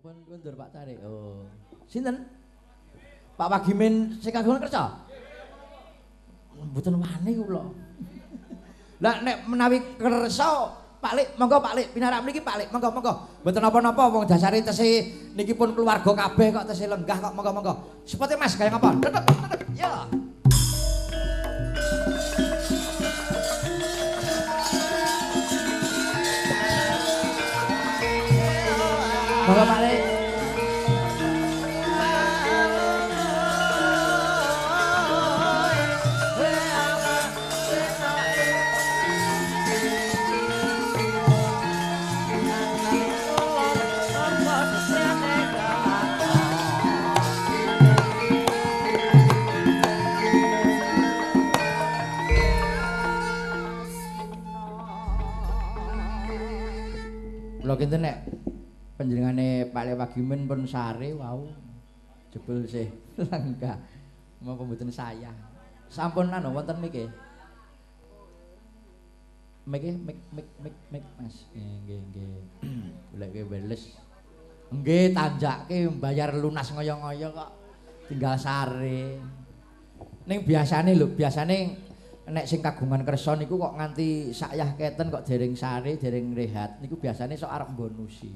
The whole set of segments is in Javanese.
pun kundur Pak Tarik. Oh. Sinten? Pak Wagimin sing kagungan kerja? Mboten wani kula. Lah nek menawi kersa Pak Lik, monggo Pak Lik, pinarak mriki Pak Lik, monggo. Mboten napa-napa wong dasare tese niki pun keluarga kabeh kok tese lenggah kok monggo. Sepote Mas kaya ngapa? Ya. Monggo Pak Lik. Lho kinten nek panjenengane Pak Lek Wagimin pun sare wau jebul sih lenggah mongko mboten saya sampun anu wonten miki mik Mas nggih goleke weles nggih tanjake mbayar lunas ngoyo-ngoyo kok tinggal sare ning biasane nek sing kagungan kersa niku kok nganti sakyah keten kok dereng sare, dereng rehat niku biasane sok arep bonusi.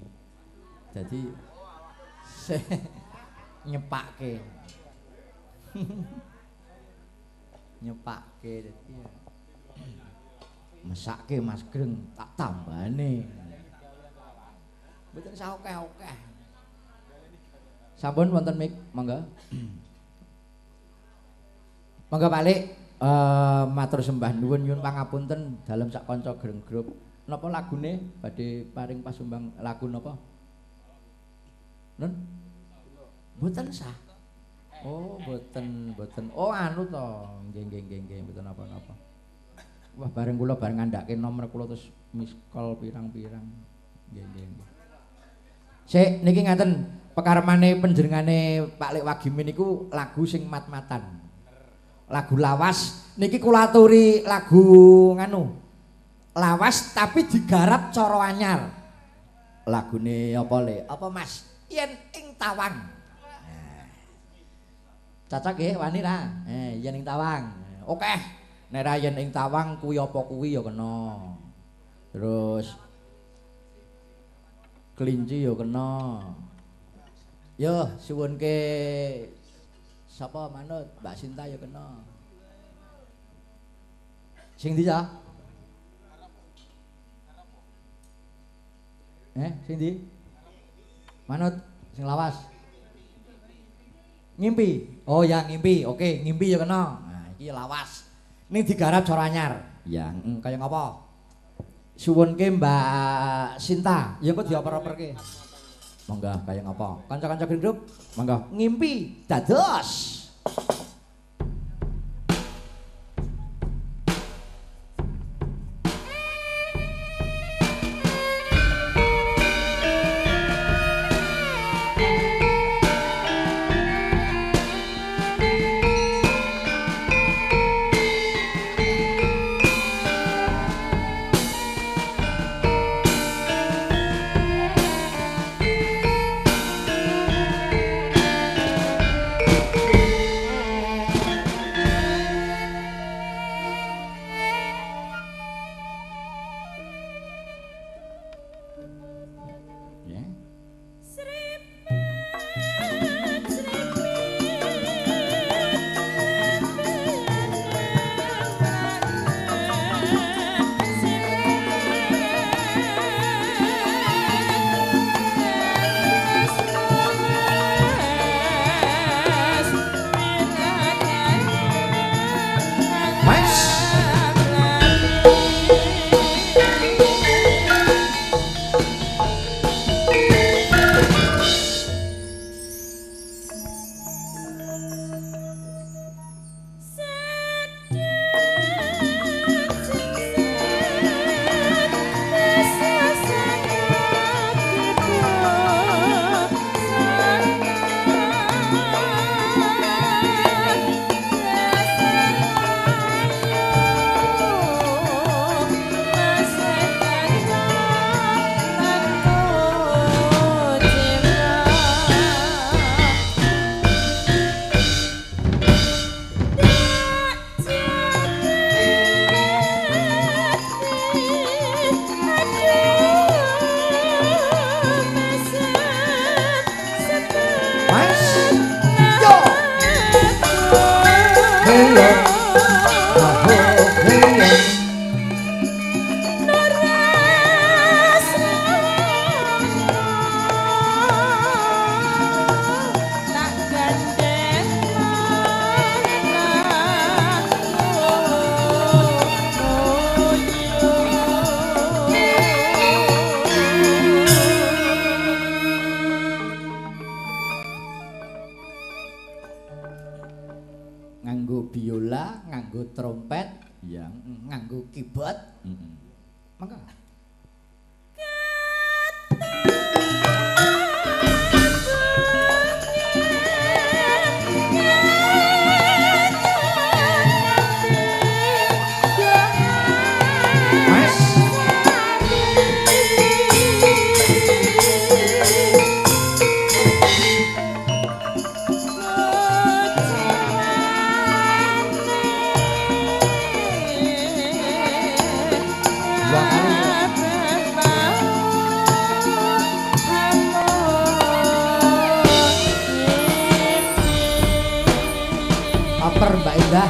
Dadi nyepake. Nyepake dadi mesake Mas Greng tak tambane. Mboten saokeh-okeh. Sampun wonten mik, monggo. Monggo Pak Lik. Matur sembah nyuwun pangapunten dalem sak kanca Greng Grup. Napa lagune badhe paring pasumbang lagu napa? Nun? Mboten sah. Oh, mboten. Oh, anu to. Nggih, mboten napa-napa. Wah, bareng kula bareng ngandhake nomor kula terus miss call pirang-pirang. Nggih. Sik niki ngaten, pekarepane panjenengane Pak Lek Wagimin niku lagu sing mat-matan. Lagu lawas niki kula aturi lagu nganu lawas tapi digarap cara anyar lagune apa Le apa Mas yen ing tawang cocok nggih wani ra yen ing tawang oke nek ra yen ing tawang kuwi apa kuwi ya kena terus kelinci ya kena yo suwunke sapa manut Mbak Sinta ya kena. Sing ndi ya? Sing ndi? Manut sing lawas. Ngimpi. Oh ya ngimpi. Oke, ngimpi ya kena. Nah, iki lawas. Ning digarap cara anyar. Ya, kaya ngapa? Suwunke Mbak Sinta, ya kok dioper-operke. Monggo kaya ngapa? Kanca-kanca Green Group, monggo ngimpi dados. nganggo biola, nganggo trompet, ya, nganggo keyboard. Mangga. Mbak Indah.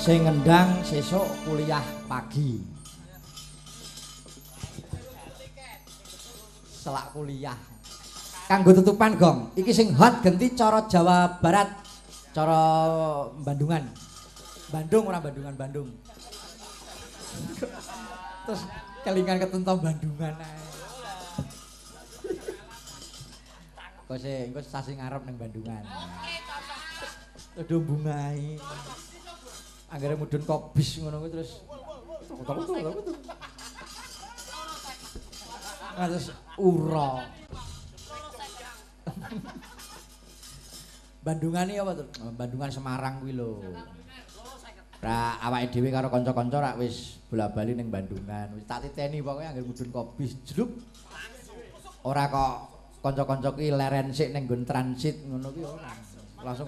Sing ngendang sesuk kuliah pagi. Selak kuliah. Kanggo tutupan gong. Iki sing hot genti cara Jawa Barat, cara Bandungan. Bandung ora Bandungan Bandung. Terus kelingan ketentom Bandungan ae. Engko sasi ngarep ning Bandungan. Aduh bungai. Anggere mudhun kobis ngono kuwi terus terus ura. Bandungan iki apa tuh? Bandungan Semarang kuwi lho. Ra awake dhewe karo kanca-kanca rak wis bola-bali ning Bandungan. Wis tak titeni pokoke anggere mudhun kobis jlup. Ora kok kanca-kanca ki leren sik ning nggon transit ngono ki ora. Langsung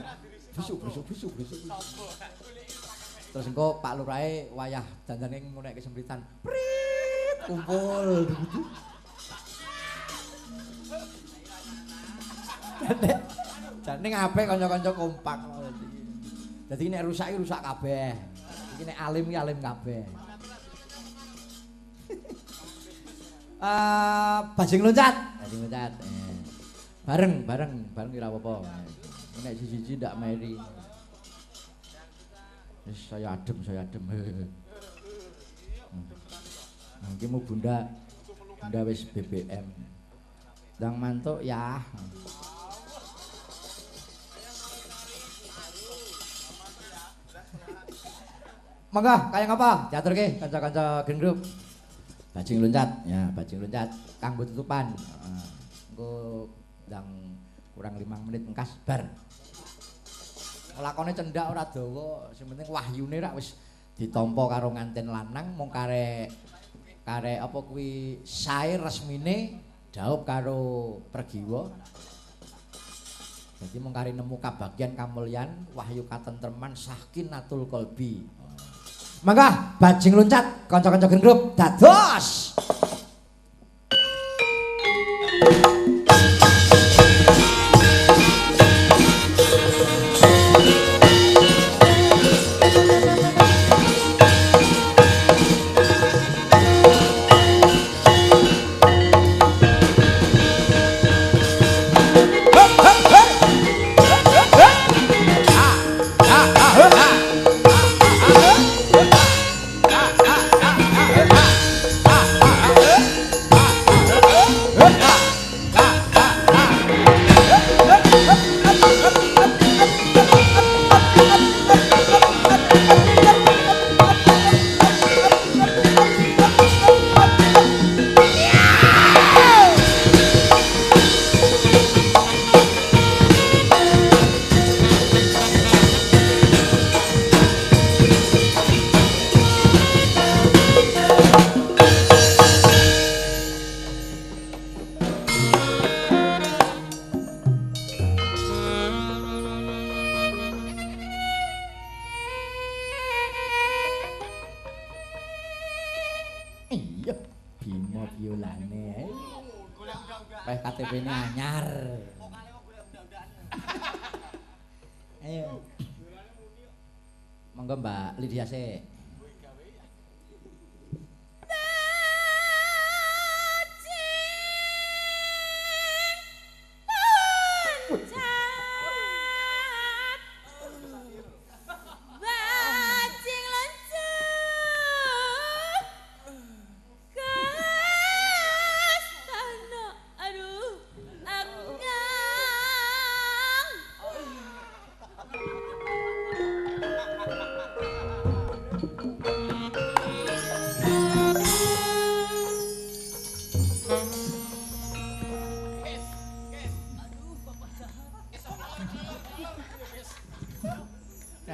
busuk. Terus engko Pak Lurahe wayah dandane ngunekke sempritan. Prit kumpul. Jane apik kanca-kanca kompak. Dadi nek rusak iki rusak kabeh. Iki nek alim iki alim kabeh. Bajing loncat. Bareng ora apa-apa. Nek siji-siji ndak meri. Wis saya adem. Iki mu Bunda wis BBM. Ndang mantuk ya. Monggo, kaya ngapa? Diaturke kanca-kanca Gen Group. Bajing loncat, ya bajing loncat kanggo tutupan. Engko ndang kurang 5 menit engkas bar. Lakone cendak ora dawa, sing penting wahyune rak wis ditampa karo nganten lanang mung karek apa kuwi sae resmine dhaup karo pergiwa. Jadi mung kare nemu kabagyan kamulyan wahyu katentreman sakinatul qalbi. Mangga bajing loncat kanca-kanca Gen Group dados. KTP-ne anyar. Ayo. Monggo Mbak Lydia sik.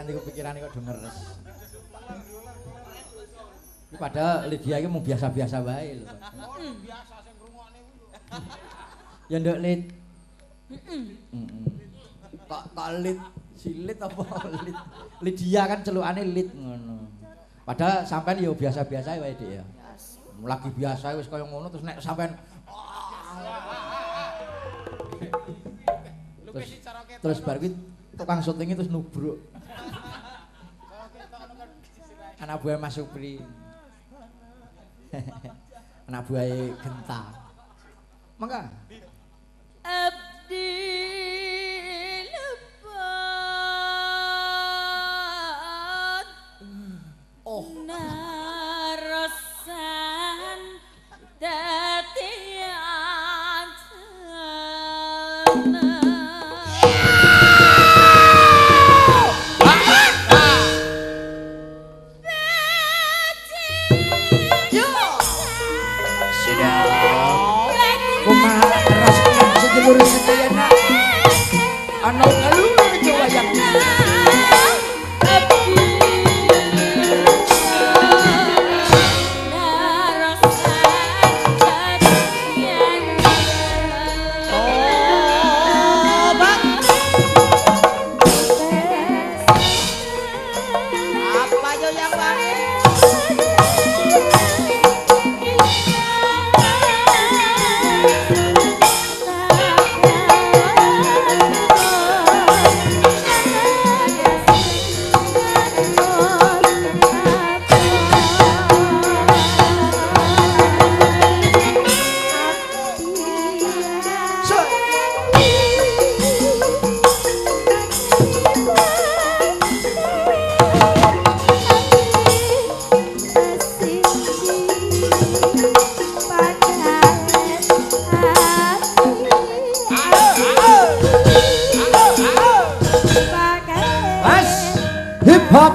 Pikirane kok dengeres. Iki padahal Lydia iki mung biasa-biasa wae lho. Biasa sing ngrungokne kuwi. Ya nduk Lid. Kok Lid silit apa Lid? Lydia kan celukane Lid ngono. Padahal sampean ya biasa-biasa wae Dik ya. Lagi biasa wis kaya ngono terus nek sampean terus bar kuwi tukang syuting terus nubruk. Anak buah Mas Supri. Anak buah Genta. Mangga. Abdi lebat. Oh. Narasan dadi ancana. Lurus sedayana ana ngalur Jawa yang apa Hop.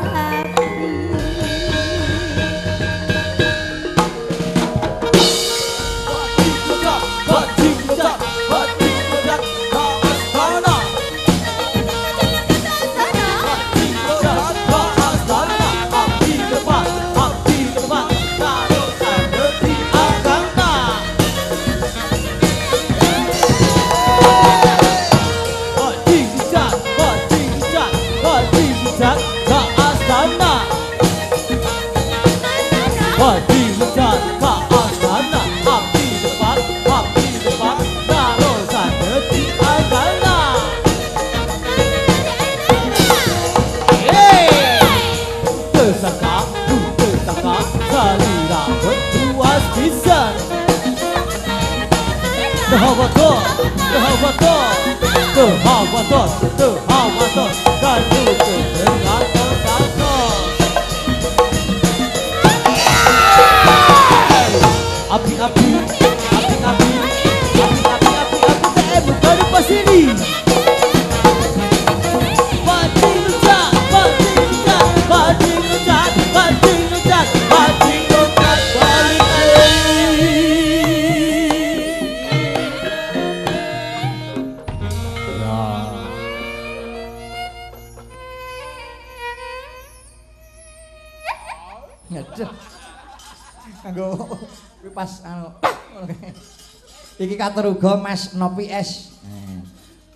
Iki kateruga Mas Nopi S.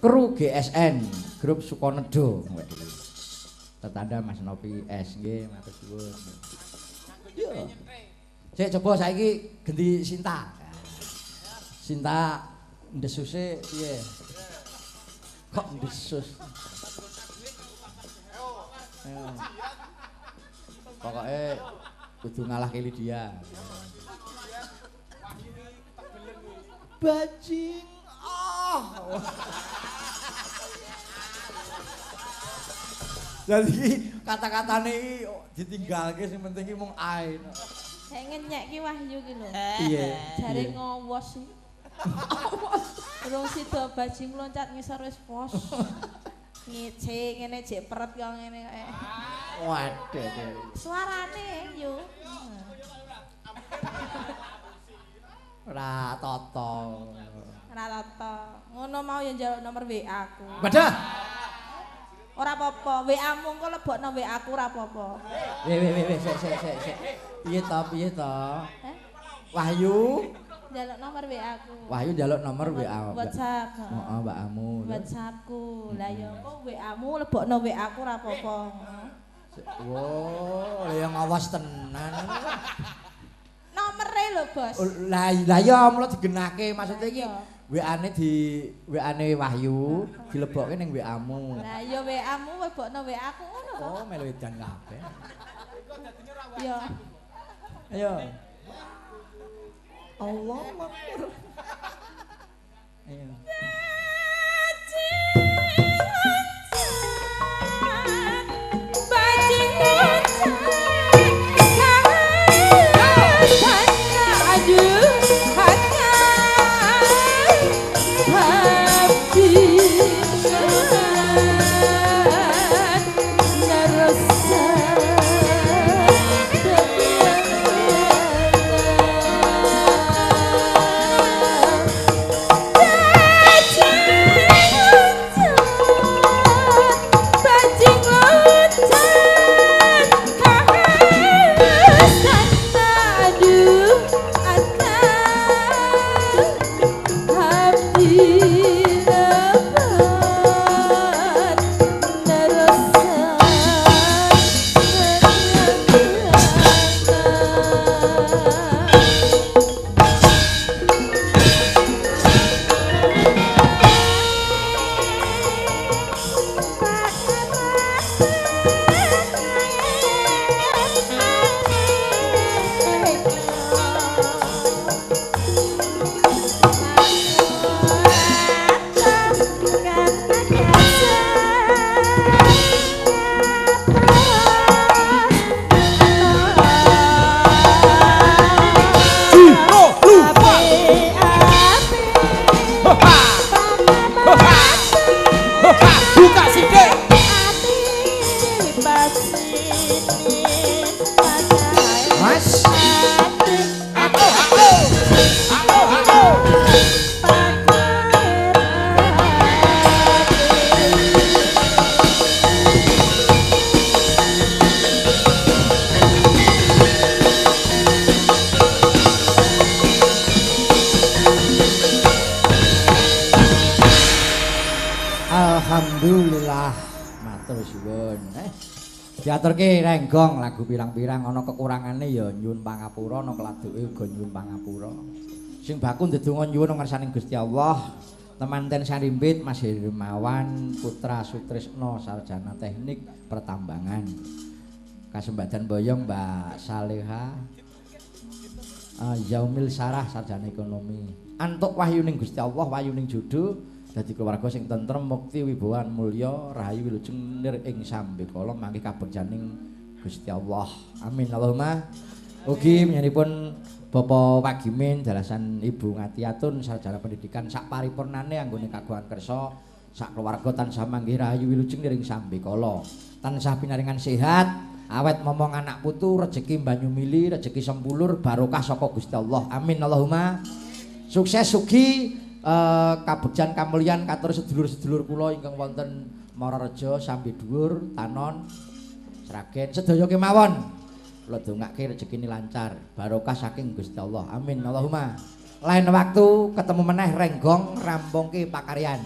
Kru GSN, grup Sukonedo. Tetanda Mas Nopi S nggih, matur suwun. Yo. Sik coba saiki ganti Sinta. Sinta ndesuse piye? Kok ndesus? Pokoke kudu ngalahke Lydia. Bajing jadi kata-katane iki ditinggalke sing penting iki mung ae. Sing ngenyek ki Wahyu ki lho. Iya. Jare ngowos iki. Urung sida bajing loncat ngisor wis pos. Ngece ngene jek peret kok ngene kae. Waduh. Suarane yo. Ora toto. Ora tata. Ngono mau ya njaluk nomor WA aku. Badah. Ora apa-apa, WA-mu engko lebokno WA aku ora apa-apa. Sik. Piye to? Wahyu Njaluk nomor WA aku. Wahyu njaluk nomor WA. WhatsApp. Heeh, Mbakmu. WhatsAppku. Lah ya engko WA-mu lebokno WA aku ora apa-apa. Wo, yang awas tenan. Nomere lho, Bos. Lah ya mulo digenake maksudnya iki WA-ne Wahyu dilebokke ning WA-mu. Lah ya WA-mu lebokno WA aku ngono to. Oh, melu edan kabeh. Ya. Ayo. Allah Akbar. Ayo. Alhamdulillah. Matur suwun. Diaturke renggong lagu pirang-pirang ana kekurangane ya nyuwun pangapura ana kladuke uga nyuwun pangapura. Sing baku ndedonga nyuwun ngarsaning Gusti Allah. Temanten sarimbit Mas Hermawan Putra Sutrisno sarjana teknik pertambangan. Kasembadan boyong Mbak Saleha Yaumil Sarah sarjana ekonomi. Antuk wahyuning Gusti Allah, wahyuning jodoh dadi keluarga sing tentrem, mukti, wibawan, mulya, rahayu wilujeng nir ing sambekala mangke kabegjaning Gusti Allah. Amin Allahumma. Ugi menyanipun Bapak Wagimin dalasan Ibu Ngatiatun sarjana pendidikan sak paripurnane anggone kagungan kersa sak keluarga tansah manggih rahayu wilujeng nir ing sambekala. Tansah pinaringan sehat, awet momong anak putu, rejeki banyu mili, rejeki sempulur, barokah saka Gusti Allah. Amin Allahumma. Sukses sugi kabegjan kamulyan katur sedulur-sedulur kula ingkang wonten Marareja, Sambi Dhuwur, Tanon, Sragen sedaya kemawon. Kula dongake rejekine lancar, barokah saking Gusti Allah. Amin Allahumma. Lain waktu ketemu meneh renggong rampungke pakaryan.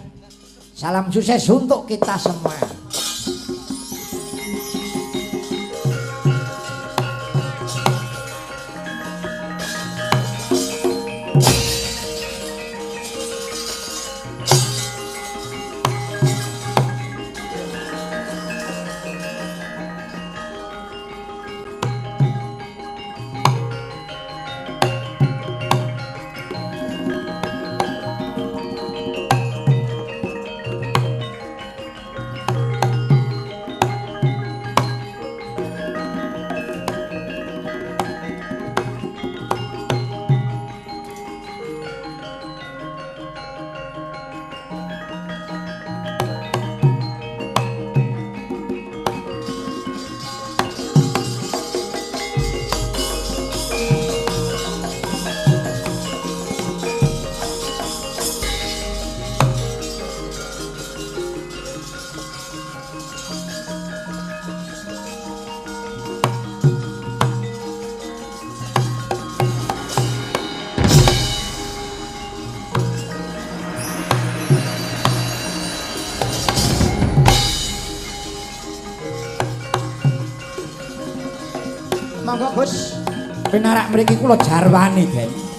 Salam sukses untuk kita semua. Monggo Gus, pinarak mriki kula jarwani, Den.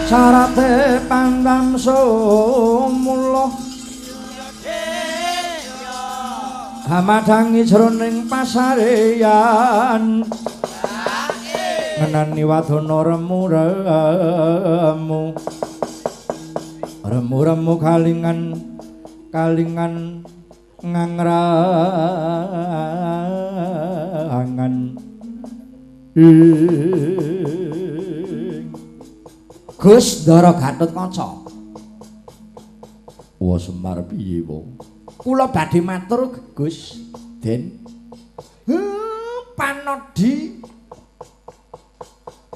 Sarate pandam sumula hamadangi jroning pasareyan ngenani wadana remu kalingan ngangrangan Gus Ndara Gatotkaca Wa Semar piye wae? Kula badhe matur Gus Den. Panodi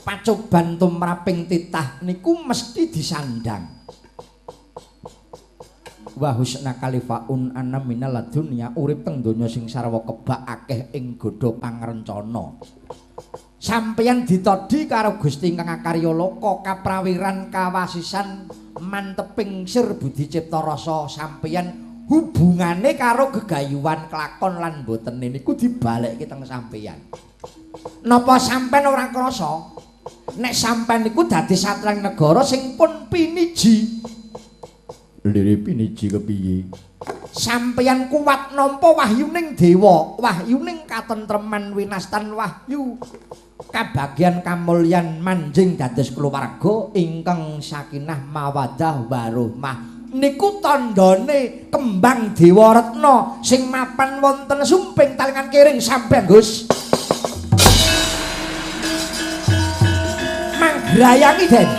pacoban tumraping titah niku mesti disandang. Wa husna kalifaun ana minal ladunya urip teng donya sing sarwa kebak akeh ing godha pangrencana. Sampeyan ditodi karo Gusti ingkang akarya loka kaprawiran kawasisan manteping sir budi cipta rasa sampeyan hubungane karo gegayuhan kelakon lan boten niku dibalekke teng sampeyan. Napa sampeyan ora krasa nek sampeyan niku dadi satreng negara sing pun piniji? Lire piniji kepiye? Sampeyan kuat nampa wahyuning dewa, wahyuning katentreman winastan wahyu. Kabagyan kamulyan manjing dados keluarga ingkang sakinah mawaddah warahmah. Niku tandane kembang Dewa Retna sing mapan wonten sumping talingan kiring sampeyan Gus. Manggrayangi Den.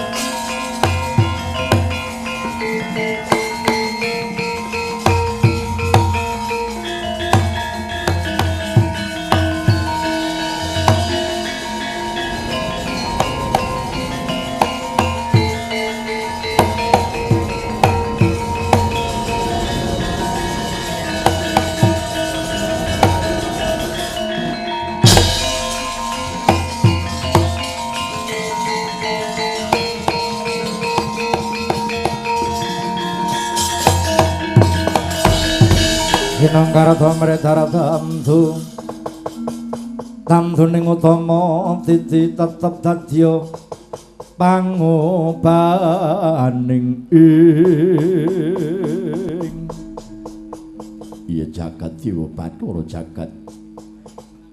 Hinangkara dhamre damdu damduning utama titi tetep dadya pangobaning ing iya jagat Dewa Bathara jagat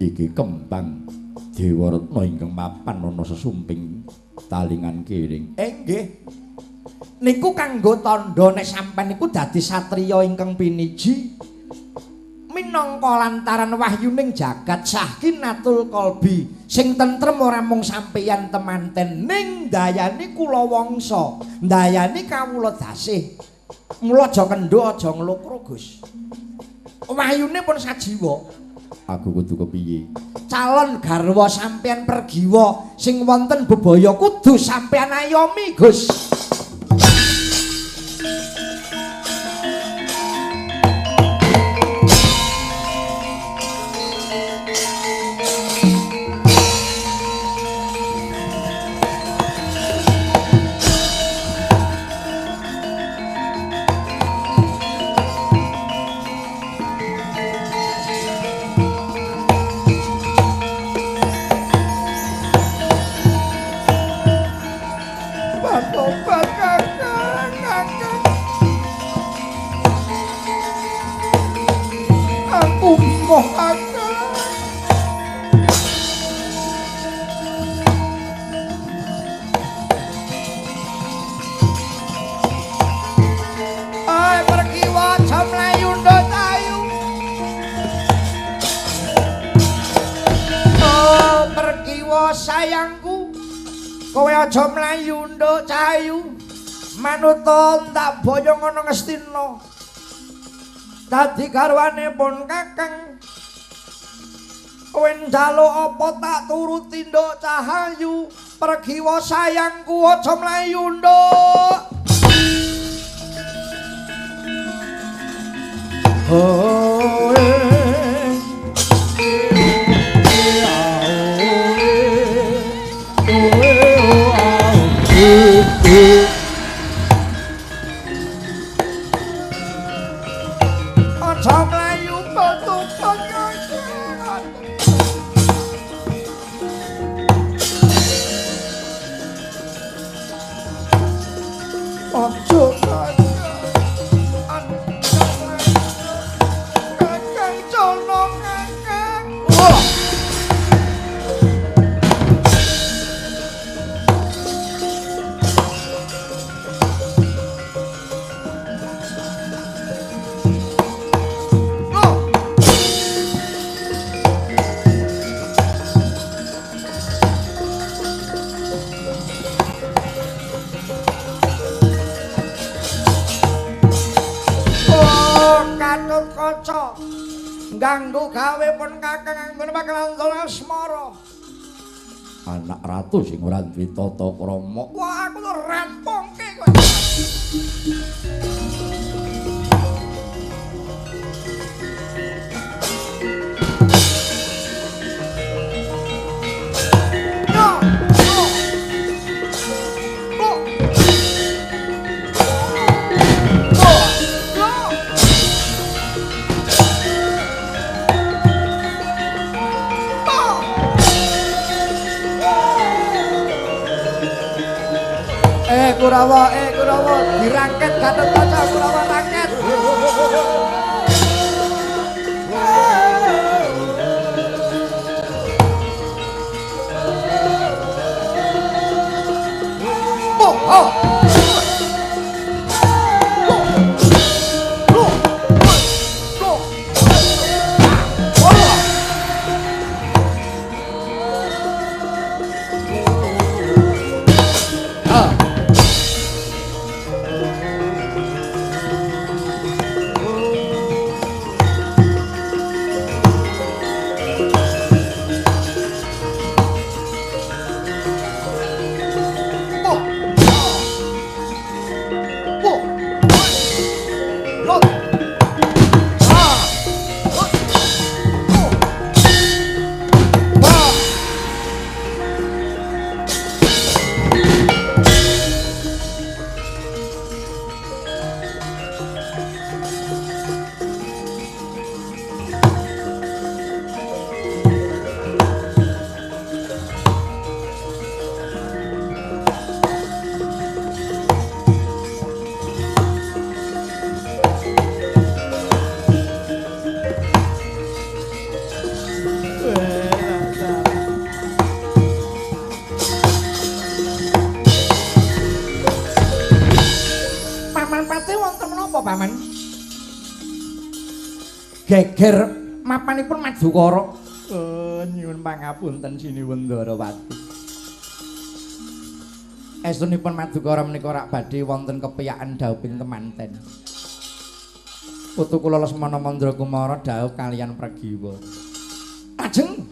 iki kembang Dewa Retna ingkang mapan ana sesumping talingan kiring. Nggih. Niku kanggo tandha nek sampean niku dadi satriya ingkang piniji. Minangka lantaran wahyuning jagat sakinatul qalbi sing tentrem ora mung sampeyan temanten ning dayani kula wangsa dayani kawula dasih mula aja kendho aja nglokro Gus. Wahyune pun sajiwa. Aku kudu kepiye? Calon garwa sampeyan pergiwa sing wonten bebaya kudu sampeyan ayomi Gus. Sayangku kowe aja mlayu nduk Cahayu manuta tak boyong ana Ngastina dadi garwane pun Kakang kowe njaluk apa tak turuti nduk Cahayu pergi wa sayangku aja mlayu nduk oh aja mlayu batu pengajian Gatotkaca ganggu gawe pun kakang anggon pakalanton asmara. Anak ratu sing ora duwe tata krama. Wah aku lho rampungke kowe. Kurawa, dirangket Gatotkaca, Kurawa rangket. Geger mapanipun Madukara. Nyuwun pangapunten Siniwun Ndarawati. Estunipun Madukara menika rak badhe wonten kepiyakan dhawuhing temanten. Putu kula Lesmana Mandrakumara dhawuh kaliyan Pragiwa. Lajeng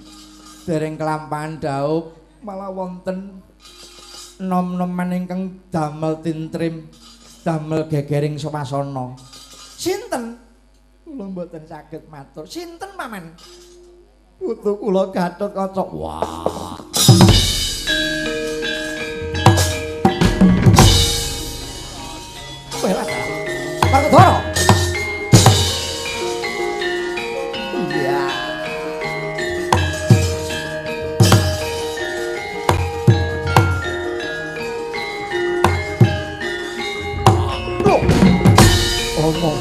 dereng kelampahan dhawuh malah wonten nom-noman ingkang damel tintrim, damel gegering swasana. Sinten? Kula mboten saged matur. Sinten paman? Putu kula Gatotkaca. Wah. Welas. Markodara. Iya. Omong.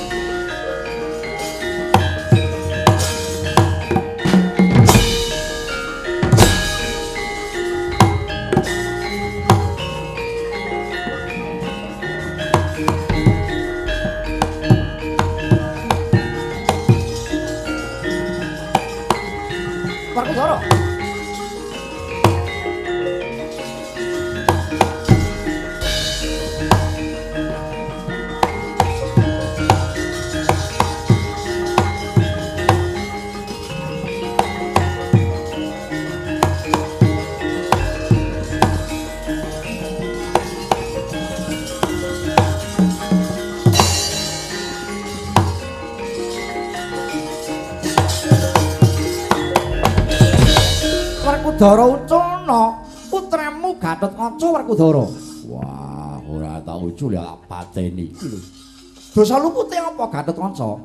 Markodara. Werkudara Ucana, putramu Gatotkaca Werkudara. Wah, ora tak ucul ya pateni iki lho. Dosa lupute apa Gatotkaca?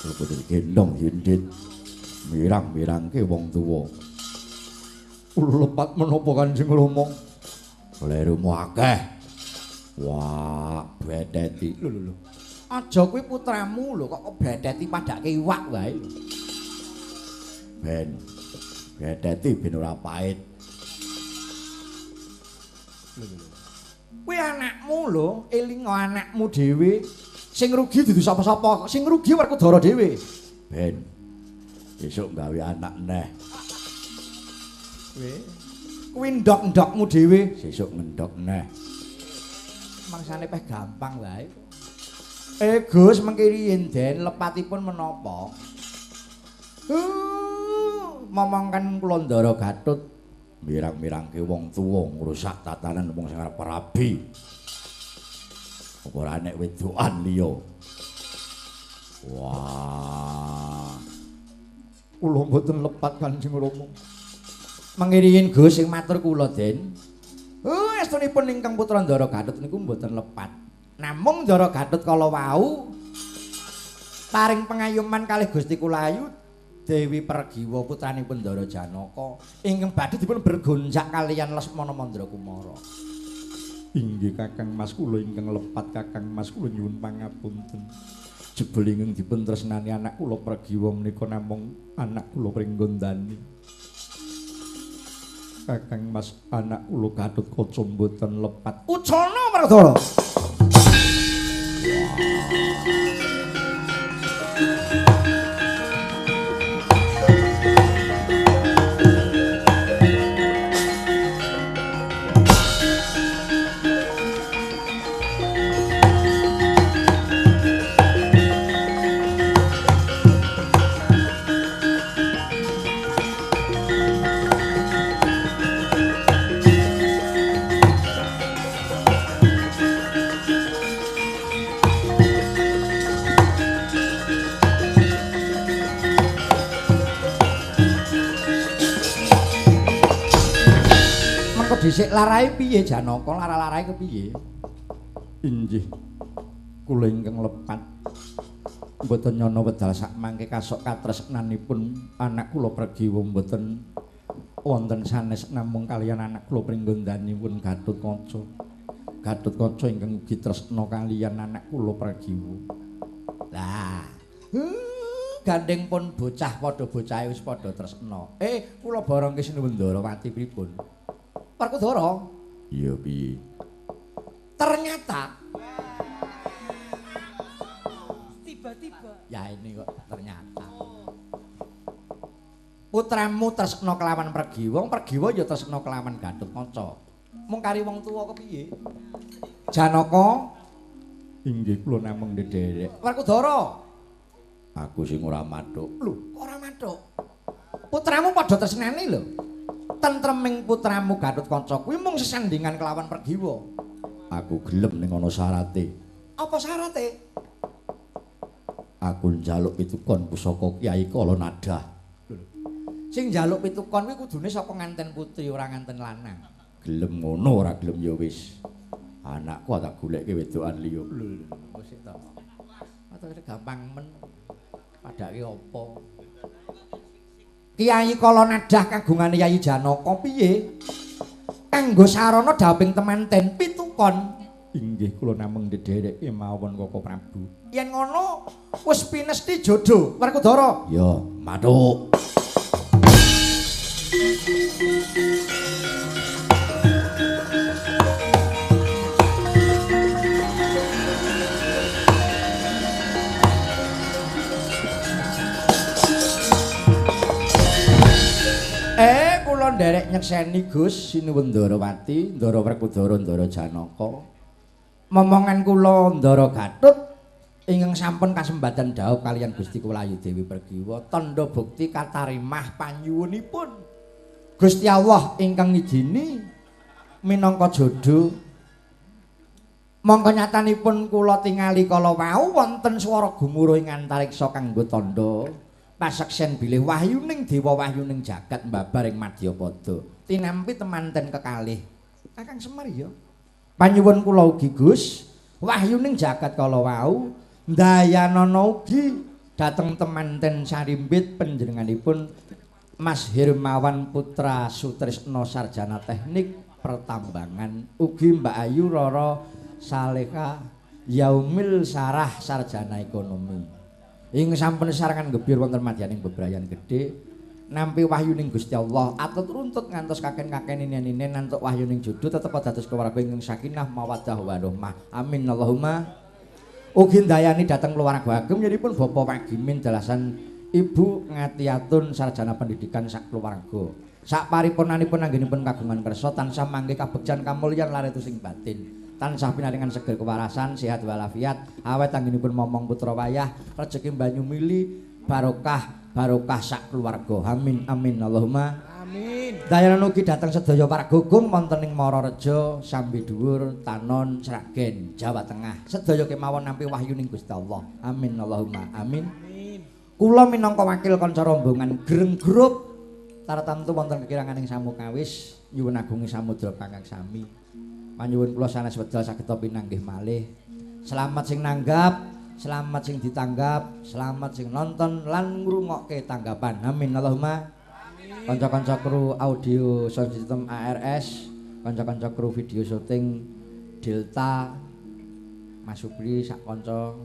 Lupute gendong yendit. Mirang-mirangke wong tuwa. Lepat menapa Kanjeng Rama? Klerumu akeh. Wah, bedeti. Lho. Aja kuwi putramu lho kok bedeti padake iwak wae. Ben bedeti ben ora pait. Kuwi anakmu lho, elinga anakmu dhewe. Sing rugi dudu sapa-sapa, sing rugi Werkudara dhewe. Ben besok gawe anak neh. Kuwi ndok-ndokmu dhewe, sesuk ngendok neh. Mangsane peh gampang wae. Gus mengkiri den lepatipun menapa? Momongkan kula Ndara Gatut mirang-mirangke wong tuwa ngrusak tatanan wong sing arep rabi. Apa ora nek wedokan liya. Wah. Kula mboten lepat Kanjeng Rama. Mangiriin Gus sing matur kula Den. Estunipun ingkang putra Ndara Gatut niku mboten lepat. Namung Ndara Gatut kala wau paring pengayuman kalih Gusti Kulayu Dewi Pergiwa putranipun Ndara Janaka ingkang badhe dipun bergonjak kaliyan Lesmana Mandrakumara. Inggih Kakang Mas kula ingkang lepat Kakang Mas kula nyuwun pangapunten. Jebul ingkang dipun tresnani anak kula Pergiwa menika namung anak kula Pringgondani. Kakang Mas anak kula Gatut Kaca mboten lepat. Ucana Mardara. Dhisik larahe piye Janaka? Lara-larahe kepiye? Inggih. Kula ingkang lepat. Mboten nyana wedal sak mangke kasok katresnanipun anak kula Pregiwa mboten wonten sanes namung kaliyan anak kula Pringgondanipun Gatut Kaca. Gatut Kaca ingkang ugi tresna kaliyan anak kula Pregiwa. Lah, gandeng pun bocah padha bocahe wis padha tresna. Kula barengke sinuwun Ndarawati pripun? Perkudara? Iya piye? Ternyata tiba-tiba. Ya ini kok ternyata. Putramu tresna kelawan Pregiwa, wong Pregiwa ya tresna kelawan Gatut Kaca. Mung kari wong tuwa kepiye? Janaka? Inggih kula namung ndederek. Perkudara? Aku sing ora mathuk. Lho, ora mathuk. Putramu padha tresnani lho. Tentreming putramu Gatut Kaca kuwi mung sesandingan kelawan Pregiwa. Aku gelem ning ana syarate. Apa syarate? Aku njaluk pitukon pusaka Kyai Kalanada. Sing njaluk pitukon kuwi kudune saka nganten putri ora nganten lanang. Gelem ngono ora gelem ya wis. Anakku tak goleke wedokan liya. Lho, wis ta. Atau gampang men. Padake apa? Kyai Kalanada kagungane Yayi Janaka piye? Kanggo sarana daping temanten pitukon. Inggih kula namung ndedereke mawon Koko Prabu. Yen ngono wis pinesti jodho, Werkudara. Ya, mathuk. Kula nderek nyekseni Gus sinuwun Ndarawati, Ndara Werkudara, Ndara Janaka. Momongan kula Ndara Gatut ingkang sampun kasembadan dhawuh kaliyan Gusti Kulayu Dewi Pergiwa tandha bukti katarimah panyuwunipun. Gusti Allah ingkang ngijini minangka jodho. Mongko nyatanipun kula tingali kala wau wonten swara gumuruh ing antariksa kanggo tandha paseksen bilih wahyuning dewa wahyuning jagat mbabar ing Madyapada tinampi temanten kekalih Kakang Semar ya panyuwun kula ugi Gus wahyuning jagat kala wau ndayanana ugi dhateng temanten sarimbit panjenenganipun Mas Hirmawan Putra Sutrisna sarjana teknik pertambangan ugi Mbak Ayu Rara Saleka Yaumil Sarah sarjana ekonomi. Ing sampun sarangan gebir wonten madyaning bebrayan gedhe nampi wahyuning Gusti Allah atut runtut ngantos kaken-kaken ninen nantuk wahyuning jodho tetep dados keluarga ingkang sakinah mawaddah warahmah. Amin Allahumma. Ugi ndayani dhateng keluarga ageng nyenipun Bapak Pagimin dalasan Ibu Ngatiatun sarjana pendidikan sak keluarga. Sak paripurnanipun anggenipun kagungan kersa tansah mangke kabegjan kamulyan laretusing batin. tansah pinaringan seger kewarasan, sehat walafiat, awet anggenipun momong putra wayah, rejeki banyu mili, barokah sak keluarga. Amin amin Allahumma amin. Dayanan ugi dateng sedaya para gugung wonten ing Marareja, Sambi Dhuwur, Tanon, Sragen, Jawa Tengah. Sedaya kemawon nampi wahyuning Gusti Allah. Amin Allahumma amin. Kula minangka wakil kanca rombongan Greng Grup tartamtu wonten kekiranganing samu kawis nyuwun agungi samudra kangkang sami. Panyuwun kula sanes wedal saged pinanggih malih. Selamat sing nanggap, selamat sing ditanggap, selamat sing nonton lan ngrungokke tanggapan. Amin Allahumma. Kanca-kanca kru audio sound system ARS, kanca-kanca kru video syuting Delta, Mas Supri sak kanca,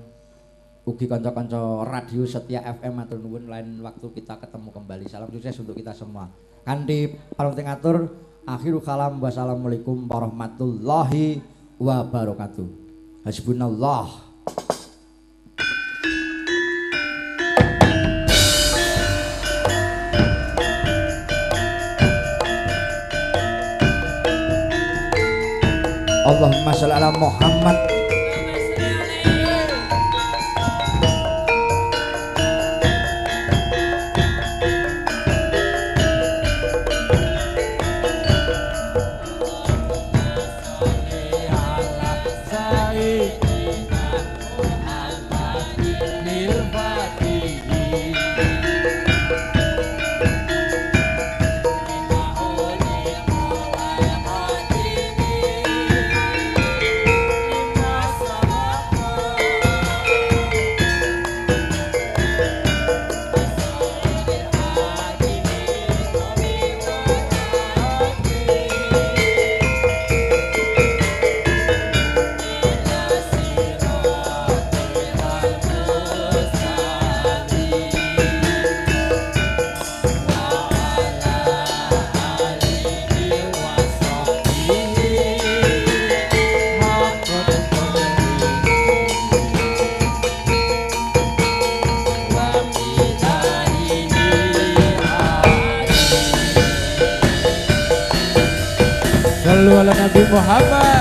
ugi kanca-kanca radio Setia FM matur nuwun lain waktu kita ketemu kembali. Salam sukses untuk kita semua. Kanthi panunting atur akhirul kalam wassalamualaikum warahmatullahi wabarakatuh. Hasbunallah. Allahumma shalli ala Muhammad. Nabi Muhammad.